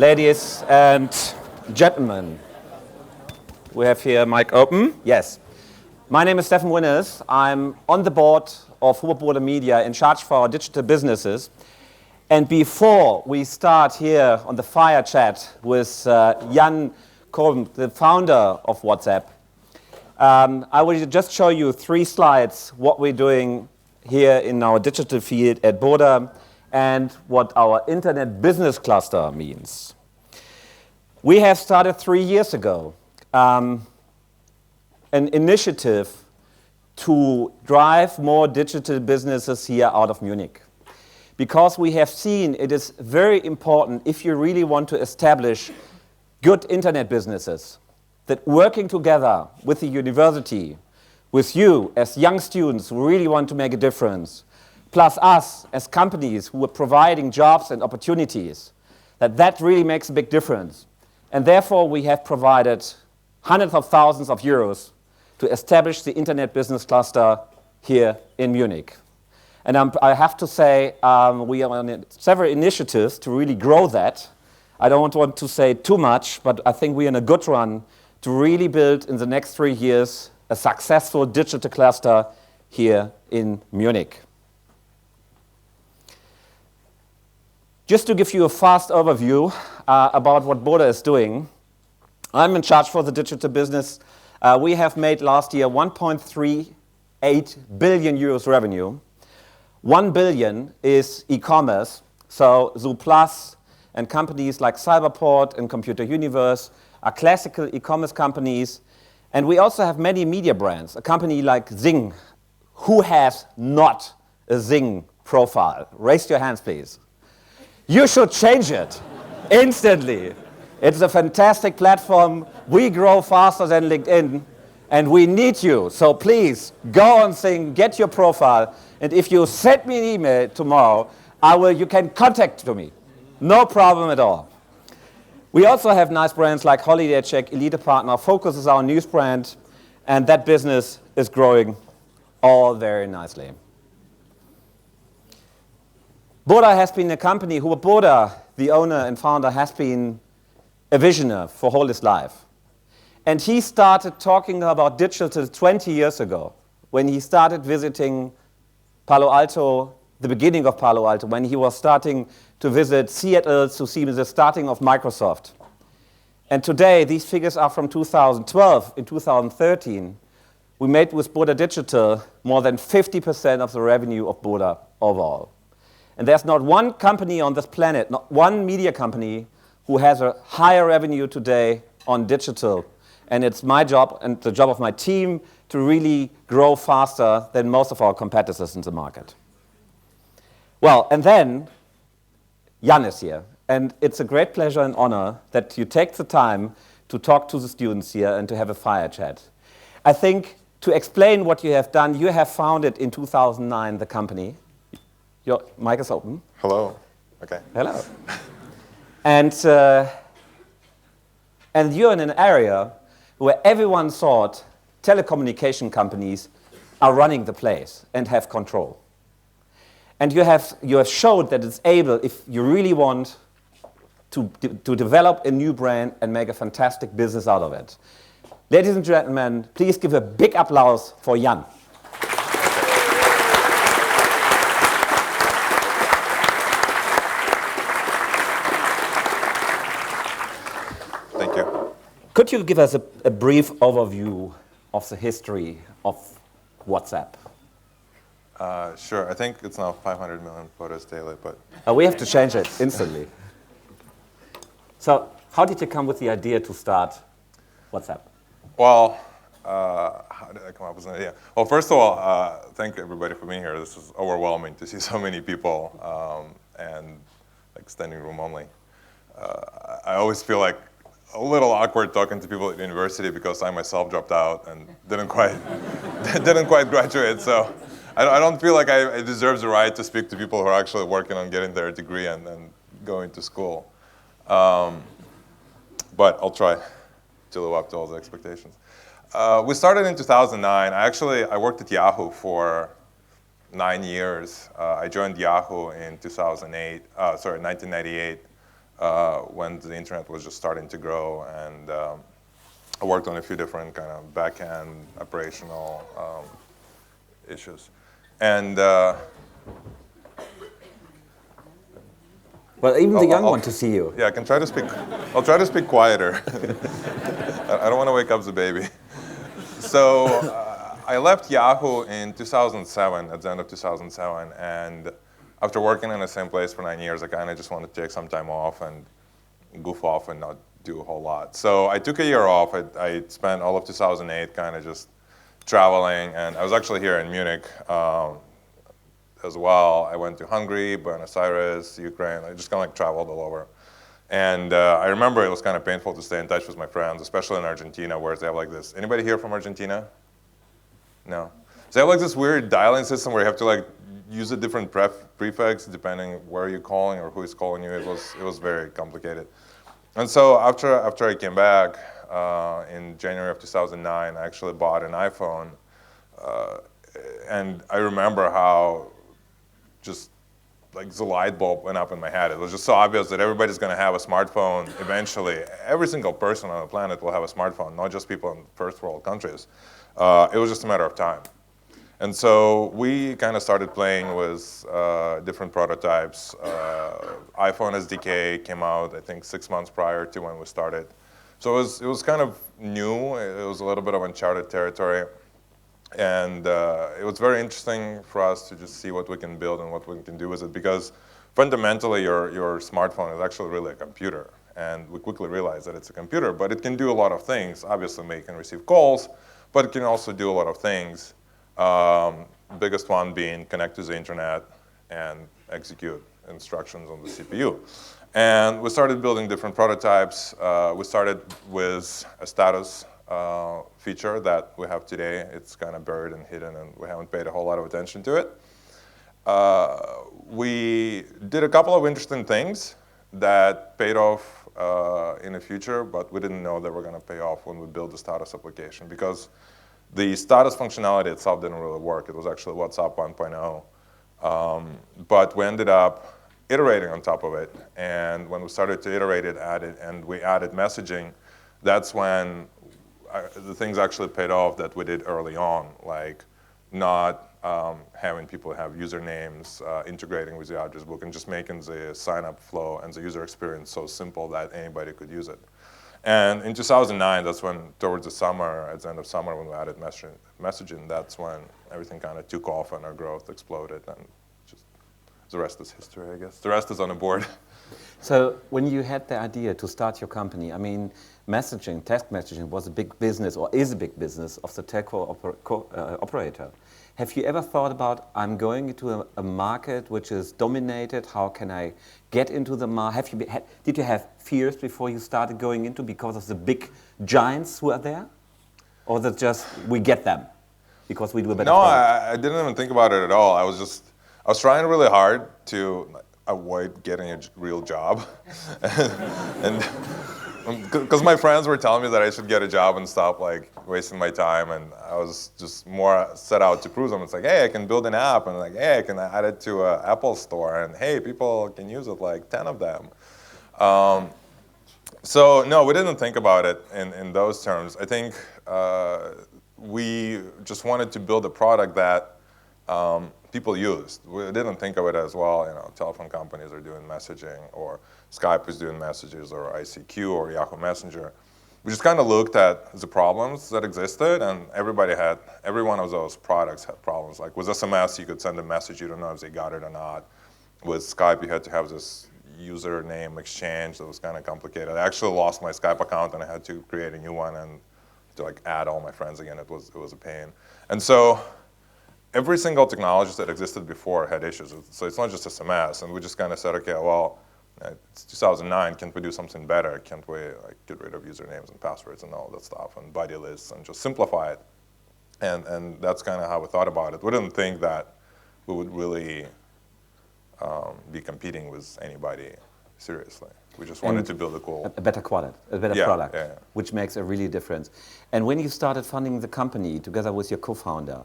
Ladies and gentlemen, we have here mic open. Yes. My name is Stefan. I'm on the board of Huber Media in charge for our digital businesses. And before we start here on the fire chat with Koum, the founder of WhatsApp, I will just show you 3 slides what we're doing here in our digital field at Boda and what our internet business cluster means. We have started 3 years ago an initiative to drive more digital businesses here out of Munich. Because we have seen it is very important if you really want to establish good internet businesses, that working together with the university, with you as young students who really want to make a difference, plus us as companies who are providing jobs and opportunities, that really makes a big difference. And therefore we have provided hundreds of thousands of euros to establish the internet business cluster here in Munich. And I have to say we are on several initiatives to really grow that. I don't want to say too much, but I think we're in a good run to really build in the next 3 years a successful digital cluster here in Munich. Just to give you a fast overview about what Boda is doing, I'm in charge for the digital business. We have made last year 1.38 billion euros revenue. 1 billion is e-commerce, so Zooplus and companies like Cyberport and Computer Universe are classical e-commerce companies. And we also have many media brands, a company like Zing. Who has not a Zing profile? Raise your hands, please. You should change it instantly. It's a fantastic platform. We grow faster than LinkedIn, and we need you. So please, go on Zing, get your profile, and if you send me an email tomorrow, you can contact me. No problem at all. We also have nice brands like Holiday Check, Elite Partner. Focus is our news brand, and that business is growing all very nicely. Boda has been a company who Boda, the owner and founder, has been a visionary for whole his life. And he started talking about digital 20 years ago when he started visiting Palo Alto, the beginning of Palo Alto, when he was starting to visit Seattle to see the starting of Microsoft. And today, these figures are from 2012. In 2013, we made with Boda Digital more than 50% of the revenue of Boda overall. And there's not one company on this planet, not one media company, who has a higher revenue today on digital. And it's my job and the job of my team to really grow faster than most of our competitors in the market. Well, and then Jan is here. And it's a great pleasure and honor that you take the time to talk to the students here and to have a fire chat. I think to explain what you have done, you have founded in 2009 the company. Your mic is open. Hello. Okay. Hello. And you're in an area where everyone thought telecommunication companies are running the place and have control. And you have showed that it's able, if you really want to develop a new brand and make a fantastic business out of it. Ladies and gentlemen, please give a big applause for Jan. Thank you. Could you give us a brief overview of the history of WhatsApp? Sure. I think it's now 500 million photos daily, but... We have to change it instantly. So how did you come with the idea to start WhatsApp? Well, how did I come up with an idea? Well, first of all, thank everybody for being here. This is overwhelming to see so many people and like standing room only. I always feel like a little awkward talking to people at university because I myself dropped out and didn't quite graduate. So I don't feel like I deserve the right to speak to people who are actually working on getting their degree and going to school. But I'll try to live up to all the expectations. We started in 2009. I worked at Yahoo for 9 years. I joined Yahoo in 1998. when the internet was just starting to grow, and I worked on a few different kind of back-end operational issues. And well, even the young want to see you. Yeah, I can try to speak. I'll try to speak quieter. I don't want to wake up the baby. So I left Yahoo in 2007, at the end of 2007, and after working in the same place for 9 years, I kind of just wanted to take some time off and goof off and not do a whole lot. So I took a year off. I spent all of 2008 kind of just traveling, and I was actually here in Munich as well. I went to Hungary, Buenos Aires, Ukraine. I just kind of like traveled all over. And I remember it was kind of painful to stay in touch with my friends, especially in Argentina, where they have like this. Anybody here from Argentina? No. So they have like this weird dialing system where you have to like use a different prefix depending where you're calling or who is calling you. It was very complicated. And so after I came back in January of 2009, I actually bought an iPhone. And I remember how just like the light bulb went up in my head. It was just so obvious that everybody's going to have a smartphone eventually. Every single person on the planet will have a smartphone, not just people in first world countries. It was just a matter of time. And so we kind of started playing with different prototypes. iPhone SDK came out, I think, 6 months prior to when we started. So it was kind of new. It was a little bit of uncharted territory. And it was very interesting for us to just see what we can build and what we can do with it, because fundamentally your smartphone is actually really a computer. And we quickly realized that it's a computer, but it can do a lot of things. Obviously, it can receive calls, but it can also do a lot of things. Biggest one being connect to the internet and execute instructions on the CPU. And we started building different prototypes. We started with a status feature that we have today. It's kind of buried and hidden, and we haven't paid a whole lot of attention to it. We did a couple of interesting things that paid off in the future, but we didn't know they were going to pay off when we built the status application, because the status functionality itself didn't really work. It was actually WhatsApp 1.0. But we ended up iterating on top of it. And when we started to iterate it, and we added messaging, that's when the things actually paid off that we did early on, like not having people have usernames, integrating with the address book, and just making the sign-up flow and the user experience so simple that anybody could use it. And in 2009, that's when, towards the summer, at the end of summer, when we added messaging, that's when everything kind of took off and our growth exploded. And just the rest is history, I guess. The rest is on the board. So when you had the idea to start your company, I mean, messaging, text messaging was a big business, or is a big business, of the telco operator. Have you ever thought about, I'm going into a market which is dominated, how can I get into the market? Did you have fears before you started going into, because of the big giants who are there? Or is it just, we get them because we do a better product? I didn't even think about it at all. I was trying really hard to avoid getting a real job. and because my friends were telling me that I should get a job and stop like wasting my time, and I was just more set out to prove them. It's like, hey, I can build an app, and like, hey, I can add it to an Apple store, and hey, people can use it, like 10 of them. So no, we didn't think about it in those terms. I think we just wanted to build a product that people used. We didn't think of it as, well, telephone companies are doing messaging, or Skype is doing messages, or ICQ, or Yahoo Messenger. We just kind of looked at the problems that existed, and every one of those products had problems. Like with SMS, you could send a message, you don't know if they got it or not. With Skype, you had to have this username exchange that was kind of complicated. I actually lost my Skype account, and I had to create a new one and to like add all my friends again. It was a pain. And so every single technology that existed before had issues. So it's not just SMS. And we just kind of said, okay, well, it's 2009. Can't we do something better? Can't we get rid of usernames and passwords and all that stuff, and buddy lists, and just simplify it? And that's kind of how we thought about it. We didn't think that we would really be competing with anybody seriously. We just wanted to build a better product, which makes a really difference. And when you started funding the company together with your co-founder,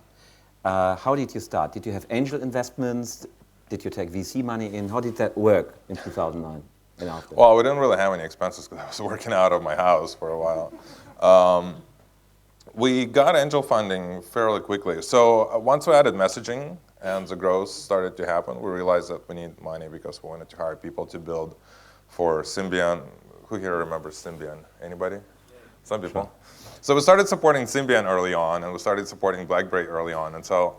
how did you start? Did you have angel investments? Did you take VC money in? How did that work in 2009? in after? Well, we didn't really have any expenses because I was working out of my house for a while. We got angel funding fairly quickly. So once we added messaging and the growth started to happen, we realized that we need money because we wanted to hire people to build for Symbian. Who here remembers Symbian? Anybody? Some people. Sure. So we started supporting Symbian early on, and we started supporting BlackBerry early on. And so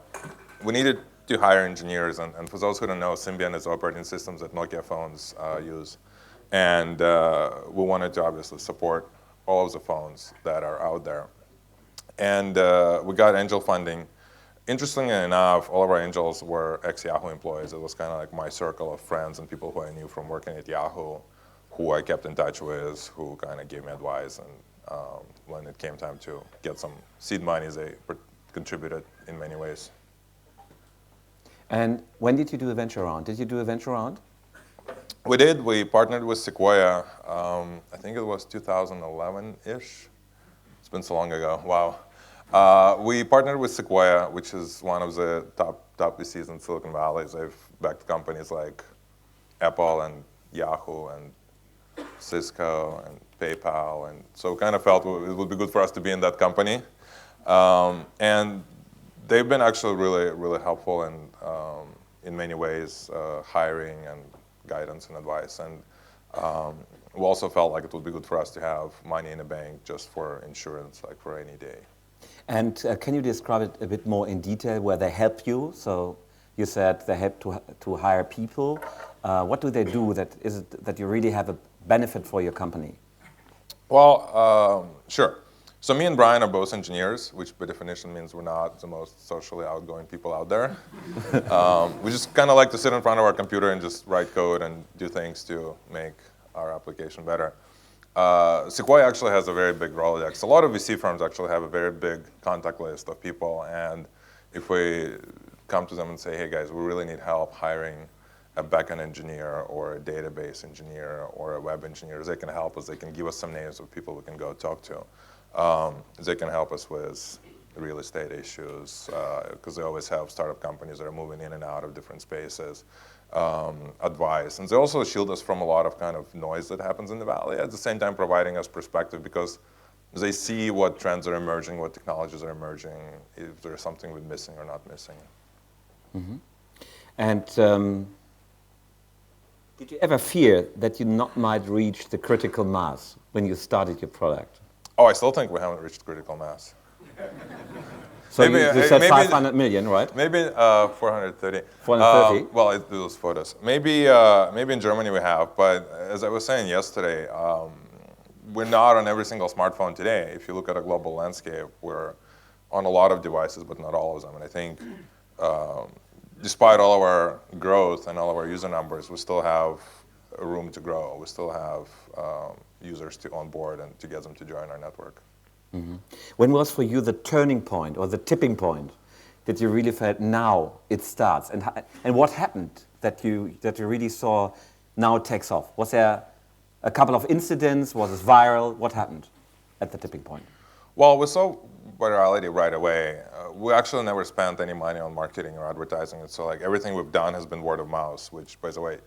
we needed to hire engineers. And for those who don't know, Symbian is operating systems that Nokia phones use. And we wanted to obviously support all of the phones that are out there. And we got angel funding. Interestingly enough, all of our angels were ex-Yahoo employees. It was kind of like my circle of friends and people who I knew from working at Yahoo, who I kept in touch with, who kind of gave me advice. And when it came time to get some seed money, they contributed in many ways. And when did you do a venture round? Did you do a venture round? We did. We partnered with Sequoia. I think it was 2011-ish. It's been so long ago. Wow. We partnered with Sequoia, which is one of the top VCs in Silicon Valley. They've backed companies like Apple and Yahoo and Cisco and PayPal. And so kind of felt it would be good for us to be in that company. And they've been actually really, really helpful in many ways, hiring and guidance and advice. And we also felt like it would be good for us to have money in the bank just for insurance, like for any day. And can you describe it a bit more in detail where they help you? So you said they help to hire people. What do they do that you really have a benefit for your company? Well, sure. So me and Brian are both engineers, which by definition means we're not the most socially outgoing people out there. We just kind of like to sit in front of our computer and just write code and do things to make our application better. Sequoia actually has a very big Rolodex. A lot of VC firms actually have a very big contact list of people, and if we come to them and say, hey guys, we really need help hiring a backend engineer or a database engineer or a web engineer, they can help us. They can give us some names of people we can go talk to. They can help us with real estate issues, because they always have startup companies that are moving in and out of different spaces. Advice, and they also shield us from a lot of kind of noise that happens in the valley, at the same time providing us perspective because they see what trends are emerging, what technologies are emerging, if there's something we're missing or not missing. Mm-hmm. And did you ever fear that you not might reach the critical mass when you started your product? Oh, I still think we haven't reached critical mass. So maybe, you said 500 million, right? Maybe 430. 430? Well, it was photos. Maybe in Germany we have, but as I was saying yesterday, we're not on every single smartphone today. If you look at a global landscape, we're on a lot of devices, but not all of them. And I think despite all of our growth and all of our user numbers, we still have room to grow. We still have users to onboard and to get them to join our network. Mm-hmm. When was for you the turning point or the tipping point that you really felt now it starts? And what happened that you really saw now it takes off? Was there a couple of incidents? Was it viral? What happened at the tipping point? Well, we saw virality right away. We actually never spent any money on marketing or advertising. So like everything we've done has been word of mouth, which, by the way,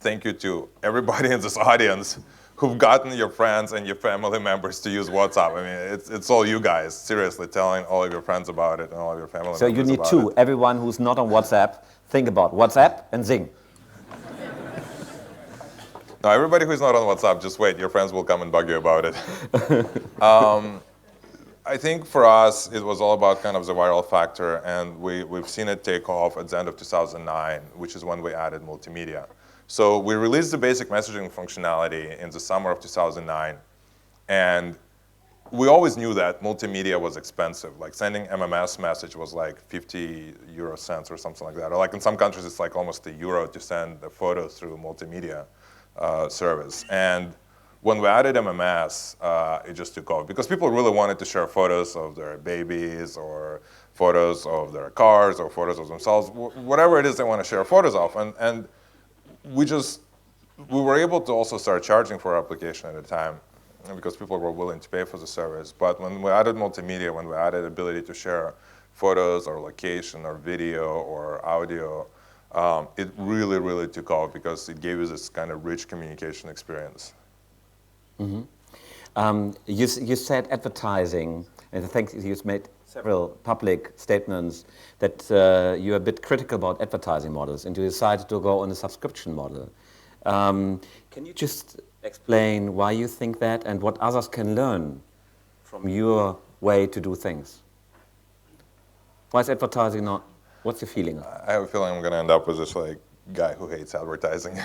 thank you to everybody in this audience who've gotten your friends and your family members to use WhatsApp. I mean, it's all you guys, seriously, telling all of your friends about it and all of your family members about it. So you need two. Everyone who's not on WhatsApp, think about WhatsApp and Zing. No, everybody who's not on WhatsApp, just wait. Your friends will come and bug you about it. I think for us, it was all about kind of the viral factor, and we've seen it take off at the end of 2009, which is when we added multimedia. So we released the basic messaging functionality in the summer of 2009, and we always knew that multimedia was expensive. Like sending MMS message was like 50 euro cents or something like that. Or like in some countries, it's like almost €1 to send a photo through multimedia service. And when we added MMS, it just took off because people really wanted to share photos of their babies or photos of their cars or photos of themselves, whatever it is they want to share photos of. And we were able to also start charging for our application at the time because people were willing to pay for the service. But when we added multimedia, when we added ability to share photos or location or video or audio, it really, really took off because it gave us this kind of rich communication experience. You said advertising, and I think you've made several public statements that you're a bit critical about advertising models, and you decided to go on a subscription model. Can you just explain why you think that and what others can learn from your way to do things? Why is advertising not? What's your feeling? I have a feeling I'm going to end up with this like guy who hates advertising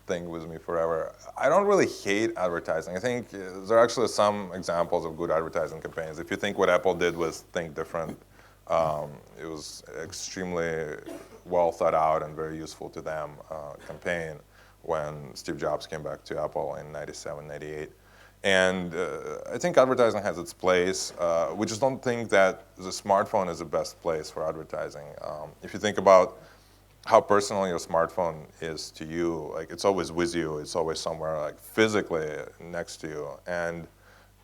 thing with me forever. I don't really hate advertising. I think there are actually some examples of good advertising campaigns. If you think what Apple did was Think Different, it was extremely well thought out and very useful to them campaign when Steve Jobs came back to Apple in 97, 98. And I think advertising has its place. We just don't think that the smartphone is the best place for advertising. If you think about how personal your smartphone is to you, like it's always with you, it's always somewhere like physically next to you. And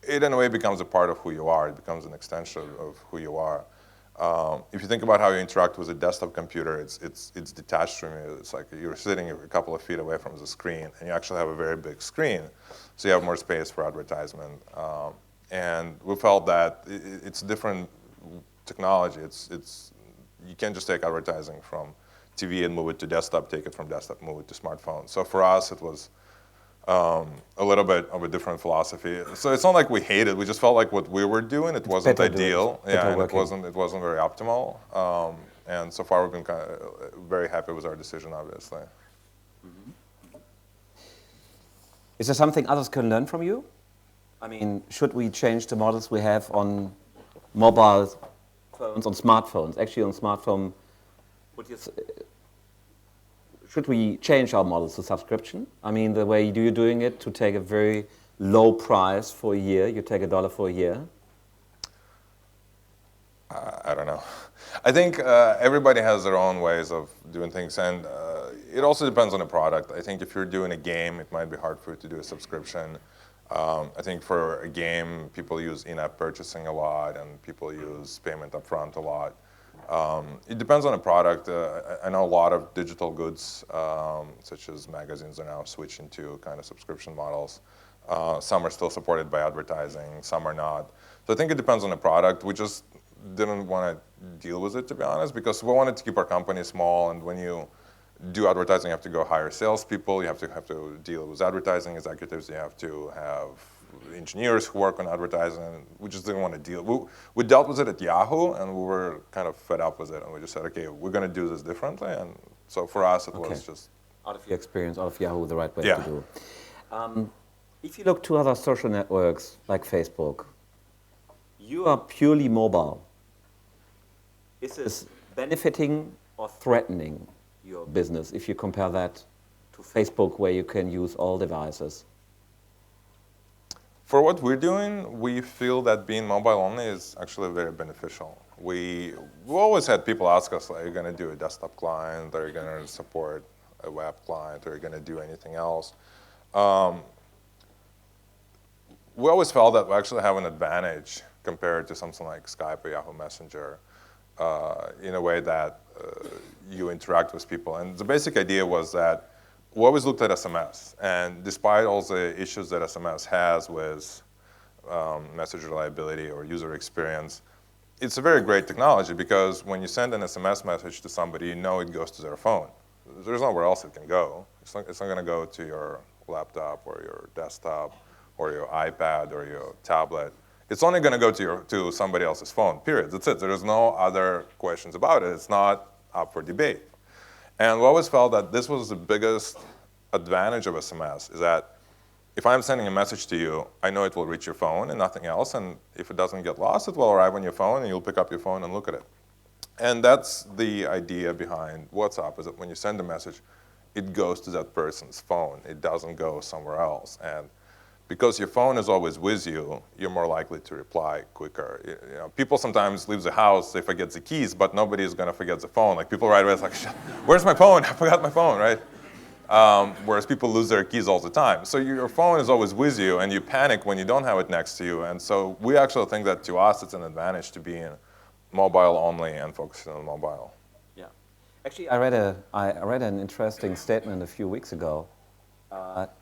it in a way becomes a part of who you are. It becomes an extension of who you are. If you think about how you interact with a desktop computer, it's detached from you. It's like you're sitting a couple of feet away from the screen, and you actually have a very big screen, so you have more space for advertisement. And we felt that it's different technology. You can't just take advertising from TV and move it to desktop, take it from desktop, move it to smartphone. So for us, it was a little bit of a different philosophy. So it's not like we hated it. We just felt like what we were doing, it wasn't ideal. Yeah, and it wasn't very optimal. And so far, we've been kind of very happy with our decision, obviously. Is there something others can learn from you? I mean, should we change the models we have on mobile phones, on smartphones? Actually, on smartphone, should we change our models to subscription? I mean, the way you're doing it, to take a very low price for a year, you take $1 for a year? I don't know. I think everybody has their own ways of doing things, and it also depends on the product. I think if you're doing a game, it might be hard for you to do a subscription. I think for a game, people use in-app purchasing a lot, and people use payment upfront a lot. It depends on the product. I know a lot of digital goods, such as magazines, are now switching to kind of subscription models. Some are still supported by advertising, some are not. So I think it depends on the product. We just didn't want to deal with it, to be honest, because we wanted to keep our company small, and when you do advertising, you have to go hire salespeople, you have to deal with advertising executives, you have to have engineers who work on advertising. We just didn't want to deal. We dealt with it at Yahoo, and we were kind of fed up with it, and we just said, okay, we're going to do this differently. And so for us, it was just out of your experience, out of Yahoo, the right way to do. If you look to other social networks like Facebook, you are purely mobile. Is this benefiting or threatening your business if you compare that to Facebook, where you can use all devices? For what we're doing, we feel that being mobile only is actually very beneficial. We always had people ask us, are you going to do a desktop client? Are you going to support a web client? Are you going to do anything else? We always felt that we actually have an advantage compared to something like Skype or Yahoo Messenger in a way that you interact with people. And the basic idea was that we always looked at SMS, and despite all the issues that SMS has with message reliability or user experience, it's a very great technology, because when you send an SMS message to somebody, you know it goes to their phone. There's nowhere else it can go. It's not going to go to your laptop or your desktop or your iPad or your tablet. It's only going to go to somebody else's phone, period. That's it. There's no other questions about it. It's not up for debate. And we always felt that this was the biggest advantage of SMS, is that if I'm sending a message to you, I know it will reach your phone and nothing else. And if it doesn't get lost, it will arrive on your phone, and you'll pick up your phone and look at it. And that's the idea behind WhatsApp, is that when you send a message, it goes to that person's phone. It doesn't go somewhere else. And because your phone is always with you, you're more likely to reply quicker. You know, people sometimes leave the house, they forget the keys, but nobody is going to forget the phone. Like, people right away, it's like, where's my phone? I forgot my phone, right? Whereas people lose their keys all the time. So your phone is always with you, and you panic when you don't have it next to you. And so we actually think that, to us, it's an advantage to being mobile only and focusing on mobile. Yeah. Actually, I read an interesting statement a few weeks ago.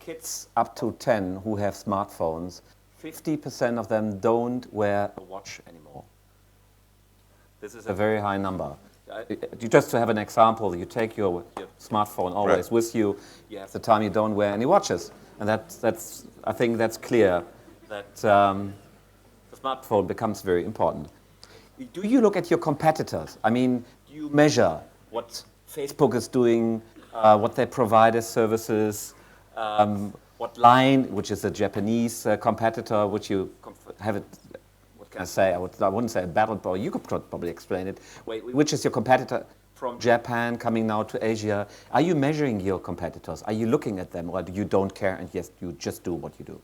Kids up to 10 who have smartphones, 50% of them don't wear a watch anymore. This is a very high number. Just to have an example, you take your smartphone always with you. You have the time you don't wear any watches, and that's I think that's clear that the smartphone becomes very important. Do you look at your competitors? I mean, do you measure what Facebook is doing, what they provide as services, what Line, which is a Japanese competitor, which you have it, what can I say? I wouldn't say a battle, but you could probably explain it. Which is your competitor from Japan coming now to Asia? Are you measuring your competitors? Are you looking at them, or do you don't care and yes, you just do what you do?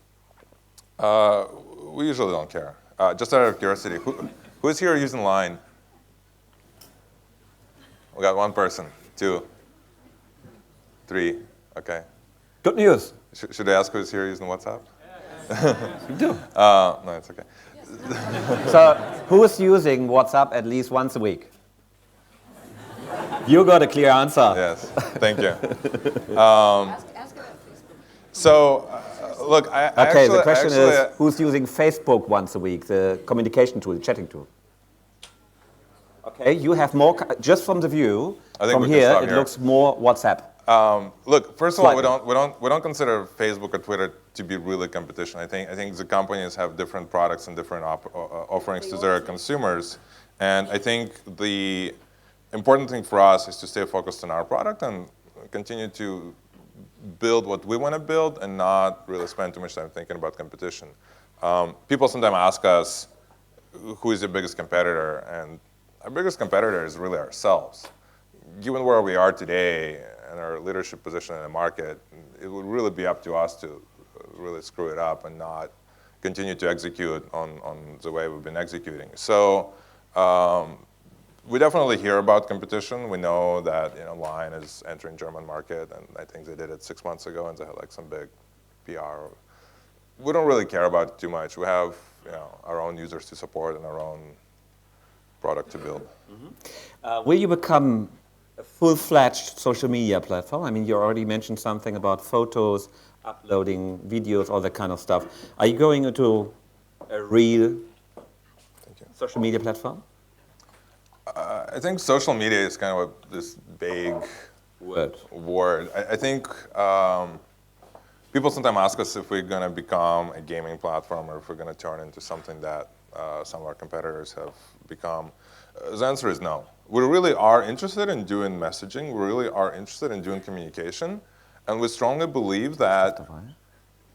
We usually don't care. Just out of curiosity, who's here using Line? We got one person, 2, 3, okay. Good news. Should I ask who's here using WhatsApp? You do. No, it's okay. So, who's using WhatsApp at least once a week? You got a clear answer. Yes, thank you. Ask about Facebook. So, look, the question is, who's using Facebook once a week, the communication tool, the chatting tool? Okay, you have more, just from the view, from here, it looks more WhatsApp. Look, first of all, we don't consider Facebook or Twitter to be really competition. I think the companies have different products and different offerings to their consumers, and I think the important thing for us is to stay focused on our product and continue to build what we want to build and not really spend too much time thinking about competition. People sometimes ask us, who is your biggest competitor? And our biggest competitor is really ourselves. Given where we are today and our leadership position in the market, it would really be up to us to really screw it up and not continue to execute on the way we've been executing. So we definitely hear about competition. We know that Line is entering German market, and I think they did it 6 months ago, and they had like some big PR. We don't really care about it too much. We have our own users to support and our own product to build. Mm-hmm. Will you become a full-fledged social media platform? I mean, you already mentioned something about photos, uploading videos, all that kind of stuff. Are you going into a real social media platform? I think social media is kind of this big word. I think people sometimes ask us if we're going to become a gaming platform or if we're going to turn into something that some of our competitors have become. The answer is no. We really are interested in doing messaging. We really are interested in doing communication. And we strongly believe that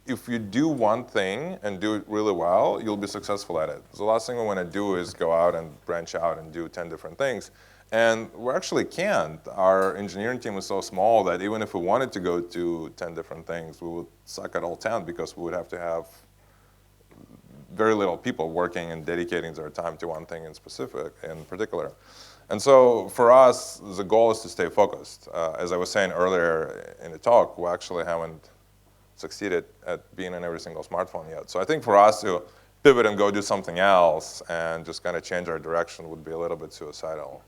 if you do one thing and do it really well, you'll be successful at it. The last thing we want to do is go out and branch out and do 10 different things. And we actually can't. Our engineering team is so small that even if we wanted to go to 10 different things, we would suck at all 10 because we would have to have very little people working and dedicating their time to one thing in particular. And so for us, the goal is to stay focused. As I was saying earlier in the talk, we actually haven't succeeded at being in every single smartphone yet. So I think for us to pivot and go do something else and just kind of change our direction would be a little bit suicidal.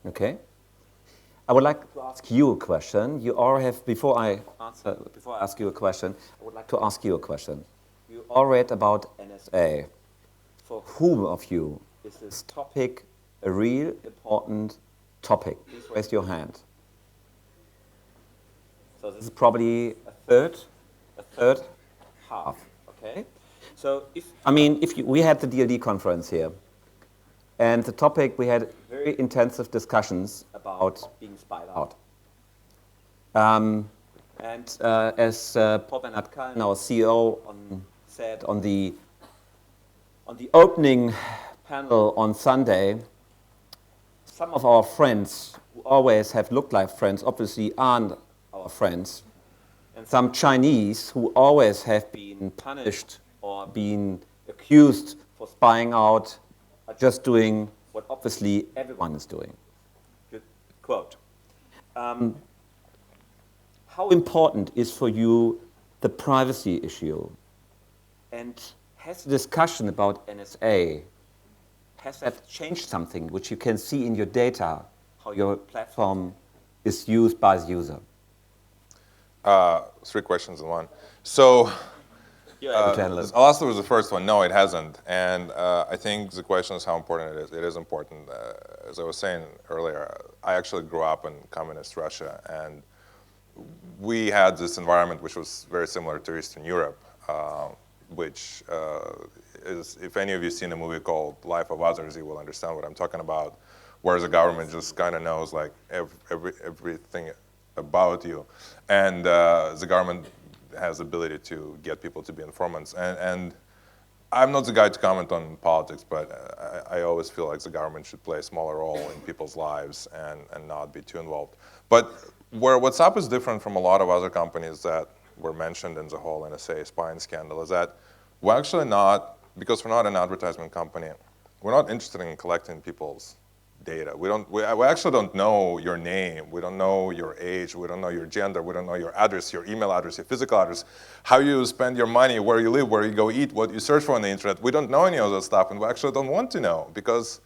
Okay. I would like to ask you a question. You all have, before I ask you a question, I would like to ask you a question. You all read about NSA. For whom of you is this topic a real important topic? Please raise your hand. So this is probably a third half, okay? So we had the DLD conference here, and the topic, we had very intensive discussions about being spied out. As Paul Bernhard Kallen, our CEO, said on the opening panel on Sunday, some of our friends who always have looked like friends obviously aren't our friends. And some Chinese who always have been punished or been accused for spying out are just doing what obviously everyone is doing. Good quote. How important is for you the privacy issue? And has the discussion about NSA, has that changed something which you can see in your data, how your platform is used by the user? 3 questions in one. So, I'll answer the first one. No, it hasn't. And I think the question is how important it is. It is important. As I was saying earlier, I actually grew up in communist Russia, and we had this environment which was very similar to Eastern Europe, which is, if any of you seen a movie called Life of Others, you will understand what I'm talking about, where the government just kind of knows like everything about you. And the government has the ability to get people to be informants. And I'm not the guy to comment on politics, but I always feel like the government should play a smaller role in people's lives and not be too involved. But where WhatsApp is different from a lot of other companies that were mentioned in the whole NSA spying scandal is that we're actually not, because we're not an advertisement company, we're not interested in collecting people's data. We actually don't know your name, we don't know your age, we don't know your gender, we don't know your address, your email address, your physical address, how you spend your money, where you live, where you go eat, what you search for on the internet. We don't know any of that stuff, and we actually don't want to know because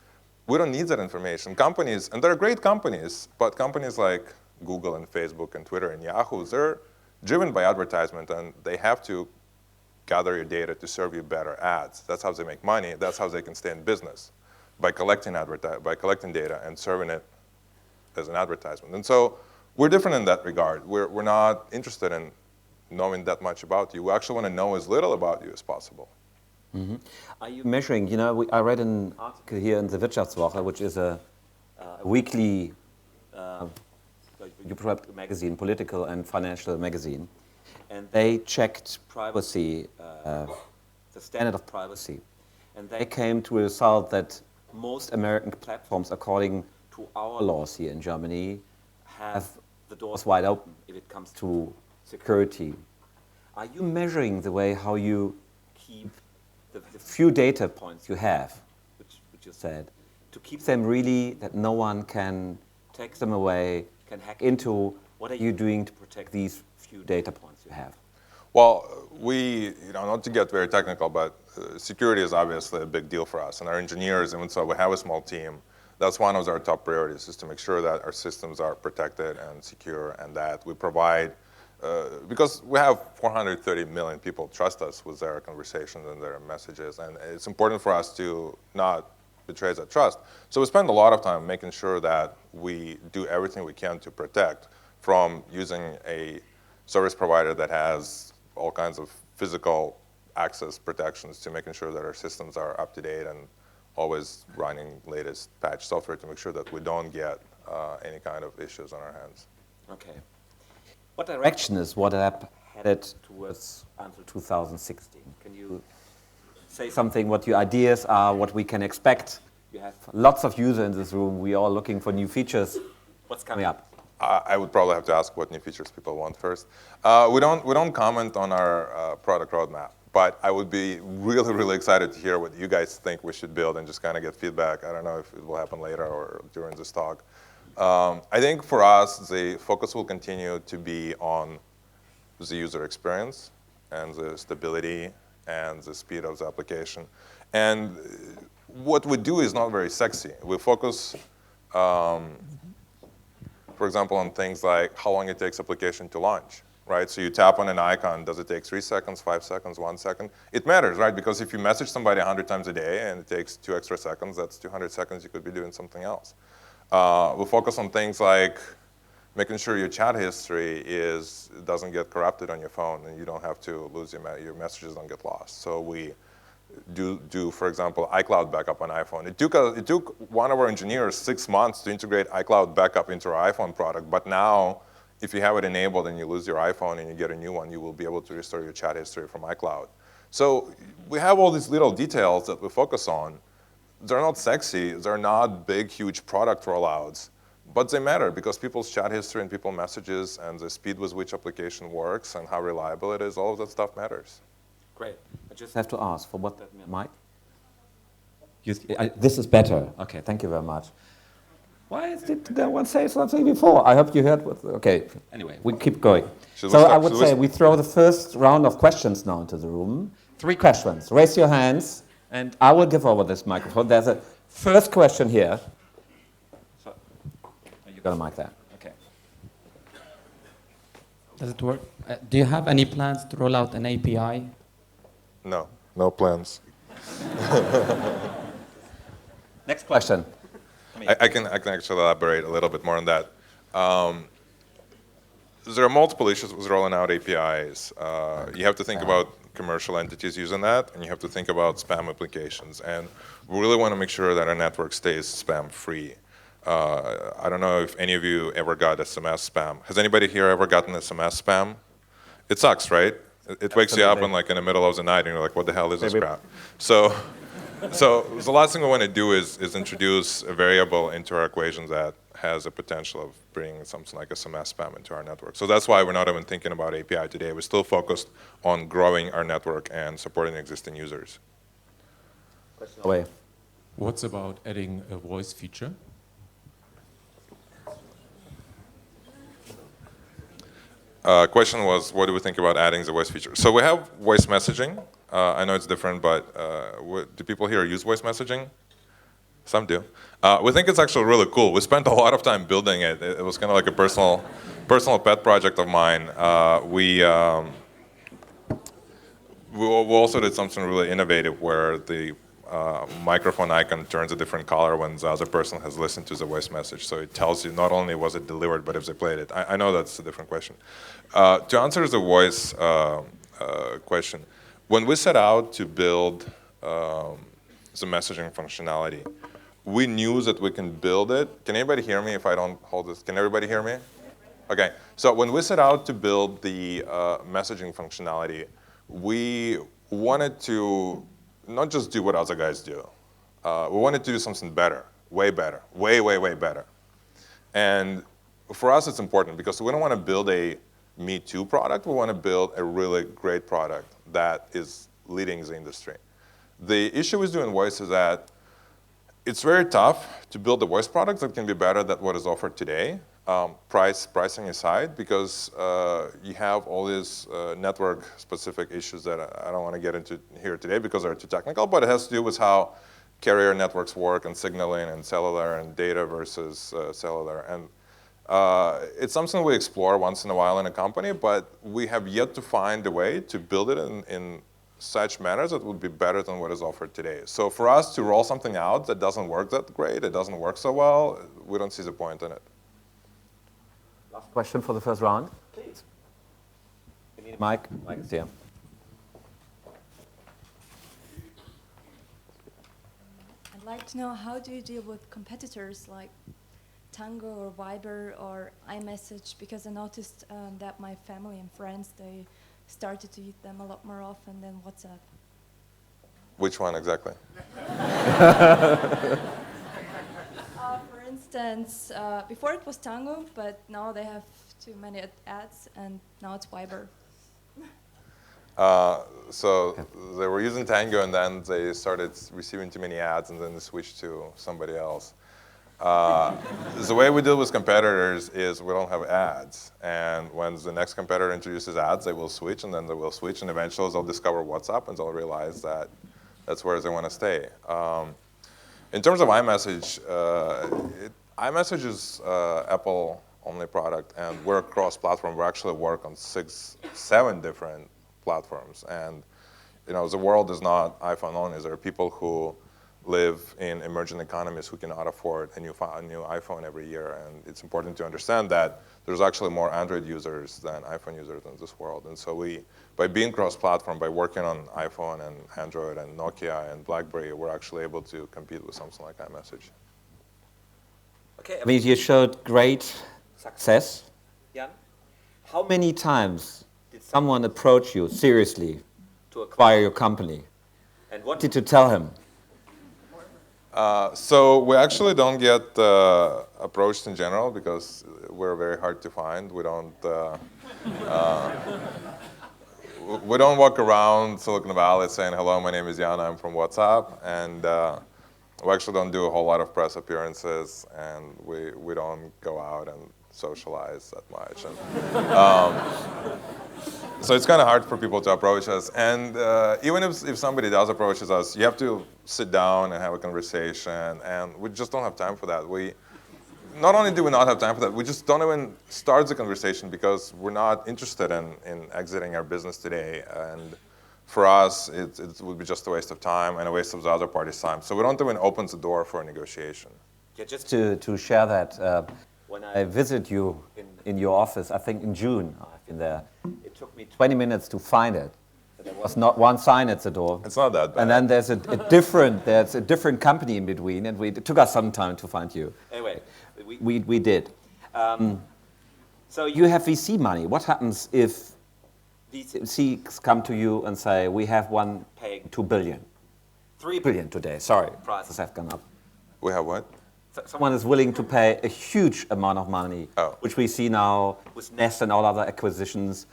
we don't need that information. Companies, and they're great companies, but companies like Google and Facebook and Twitter and Yahoo, they're driven by advertisement, and they have to gather your data to serve you better ads. That's how they make money. That's how they can stay in business, by collecting data and serving it as an advertisement. And so we're different in that regard. We're not interested in knowing that much about you. We actually want to know as little about you as possible. Mm-hmm. Are you measuring, you know, I read an article here in the Wirtschaftswoche, which is a weekly magazine, political and financial magazine, and they checked privacy, the standard of privacy, and they came to a result that most American platforms, according to our laws here in Germany, have the doors wide open if it comes to security. Are you measuring the way how you keep the few data points you have, which you said, to keep them really that no one can take them away, can hack into? What are you doing to protect these few data points you have? Well, not to get very technical, but security is obviously a big deal for us. And our engineers, even so we have a small team, that's one of our top priorities, is to make sure that our systems are protected and secure, and that we provide, because we have 430 million people trust us with their conversations and their messages, and it's important for us to not betray that trust. So we spend a lot of time making sure that we do everything we can to protect, from using a service provider that has all kinds of physical access protections to making sure that our systems are up to date and always running latest patch software to make sure that we don't get any kind of issues on our hands. Okay. What direction is WhatsApp headed towards until 2016? Can you say something, what your ideas are, what we can expect? You have lots of users in this room. We are all looking for new features. What's coming up? I would probably have to ask what new features people want first. We don't comment on our product roadmap, but I would be really, really excited to hear what you guys think we should build and just kind of get feedback. I don't know if it will happen later or during this talk. I think for us, the focus will continue to be on the user experience and the stability and the speed of the application. And what we do is not very sexy. We focus, for example, on things like how long it takes application to launch, right? So you tap on an icon, does it take 3 seconds, 5 seconds, 1 second? It matters, right? Because if you message somebody 100 times a day and it takes 2 extra seconds, that's 200 seconds you could be doing something else. We focus on things like making sure your chat history doesn't get corrupted on your phone and you don't have to lose your messages don't get lost. So we do, for example, iCloud backup on iPhone. It took one of our engineers 6 months to integrate iCloud backup into our iPhone product, but now if you have it enabled and you lose your iPhone and you get a new one, you will be able to restore your chat history from iCloud. So we have all these little details that we focus on. They're not sexy, they're not big, huge product rollouts, but they matter because people's chat history and people's messages and the speed with which application works and how reliable it is, all of that stuff matters. Great. I just have to ask for what that might. This is better. Okay, thank you very much. Why did no one say something before? I hope you heard what. Okay, anyway, we keep going. I would say we throw the first round of questions now into the room. 3 questions. Raise your hands, and I will give over this microphone. There's a first question here. You got to mic that. Okay. Does it work? Do you have any plans to roll out an API? No, no plans. Next question. I can actually elaborate a little bit more on that. There are multiple issues with rolling out APIs. You have to think about commercial entities using that, and you have to think about spam applications. And we really want to make sure that our network stays spam-free. I don't know if any of you ever got SMS spam. Has anybody here ever gotten SMS spam? It sucks, right? It wakes you up in the middle of the night, and you're like, what the hell is this crap? So the last thing we want to do is introduce a variable into our equation that has a potential of bringing something like SMS spam into our network. So that's why we're not even thinking about API today. We're still focused on growing our network and supporting existing users. Question away. What's about adding a voice feature? Question was, what do we think about adding the voice feature? So we have voice messaging. I know it's different, but do people here use voice messaging? Some do. We think it's actually really cool. We spent a lot of time building it. It was kind of like a personal pet project of mine. We also did something really innovative where the microphone icon turns a different color when the other person has listened to the voice message. So it tells you not only was it delivered, but if they played it. I know that's a different question. To answer the voice question, when we set out to build the messaging functionality, we knew that we can build it. Can anybody hear me if I don't hold this? Can everybody hear me? Okay, so when we set out to build the messaging functionality, we wanted to not just do what other guys do. We wanted to do something better, way better, way, way, way better. And for us, it's important because we don't want to build a Me Too product. We want to build a really great product that is leading the industry. The issue with doing voice is that it's very tough to build a voice product that can be better than what is offered today, pricing aside, because you have all these network-specific issues that I don't want to get into here today because they're too technical, but it has to do with how carrier networks work and signaling and cellular and data versus cellular. And it's something we explore once in a while in a company, but we have yet to find a way to build it in such manners that would be better than what is offered today. So for us to roll something out that doesn't work that great, it doesn't work so well, we don't see the point in it. Last question for the first round, please. You need a mic? Mic is here. I'd like to know, how do you deal with competitors like Tango or Viber or iMessage? Because I noticed that my family and friends, they started to use them a lot more often than WhatsApp. Which one exactly? For instance, before it was Tango, but now they have too many ads, and now it's Viber. So they were using Tango, and then they started receiving too many ads, and then they switched to somebody else. The way we deal with competitors is we don't have ads. And when the next competitor introduces ads, they will switch, and then they will switch, and eventually they'll discover WhatsApp, and they'll realize that that's where they want to stay. In terms of iMessage, iMessage is Apple-only product, and we're cross-platform. We actually work on 7 different platforms. And the world is not iPhone only. There are people who live in emerging economies who cannot afford a new iPhone every year. And it's important to understand that there's actually more Android users than iPhone users in this world. And so by being cross-platform, by working on iPhone and Android and Nokia and BlackBerry, we're actually able to compete with something like iMessage. Okay, I mean, you showed great success. Jan, how many times did someone approach you seriously to acquire your company? And what did you tell him? So we actually don't get approached in general because we're very hard to find. We don't walk around Silicon Valley saying, hello, my name is Jan, I'm from WhatsApp. And we actually don't do a whole lot of press appearances, and we don't go out and socialize that much. And, so it's kind of hard for people to approach us. And even if somebody does approach us, you have to sit down and have a conversation. And we just don't have time for that. not only do we not have time for that, we just don't even start the conversation because we're not interested in exiting our business today. And for us, it would be just a waste of time and a waste of the other party's time. So we don't even open the door for a negotiation. Yeah, just to share that, when I visit you in your office, I think in June, I've been there, it took me 20 minutes to find it. There was not one sign at the door. It's not that bad. And then there's a different company in between, and it took us some time to find you. Anyway, we did. So you have VC money. What happens if VCs come to you and say, we have one paying 2 billion, 3 billion today, sorry, prices have gone up. We have what? Someone is willing to pay a huge amount of money, which we see now with Nest and all other acquisitions.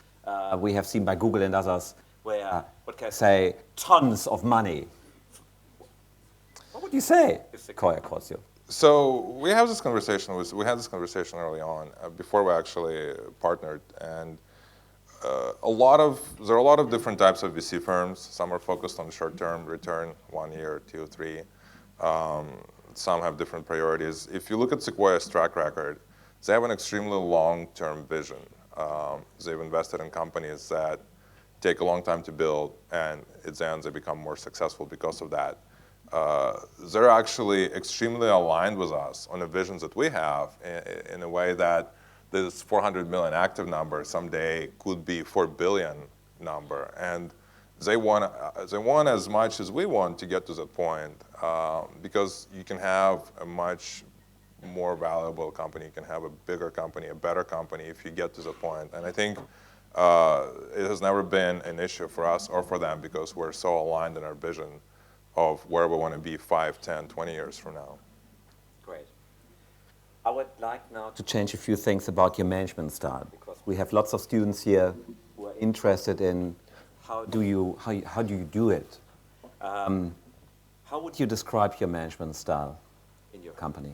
We have seen by Google and others, where, what can I say, tons of money. What would you say if Sequoia calls you? So we had this conversation early on, before we actually partnered, and there are a lot of different types of VC firms. Some are focused on short-term return, 1 year, 2, 3. Some have different priorities. If you look at Sequoia's track record, they have an extremely long-term vision. They've invested in companies that take a long time to build, and at the end they become more successful because of that. They're actually extremely aligned with us on the visions that we have in a way that this 400 million active number someday could be 4 billion number. And they want as much as we want to get to that point, because you can have a much more valuable company, you can have a bigger company, a better company if you get to the point. And I think it has never been an issue for us or for them because we're so aligned in our vision of where we want to be 5, 10, 20 years from now. Great. I would like now to change a few things about your management style, because we have lots of students here who are interested in how do you do it. How would you describe your management style in your company?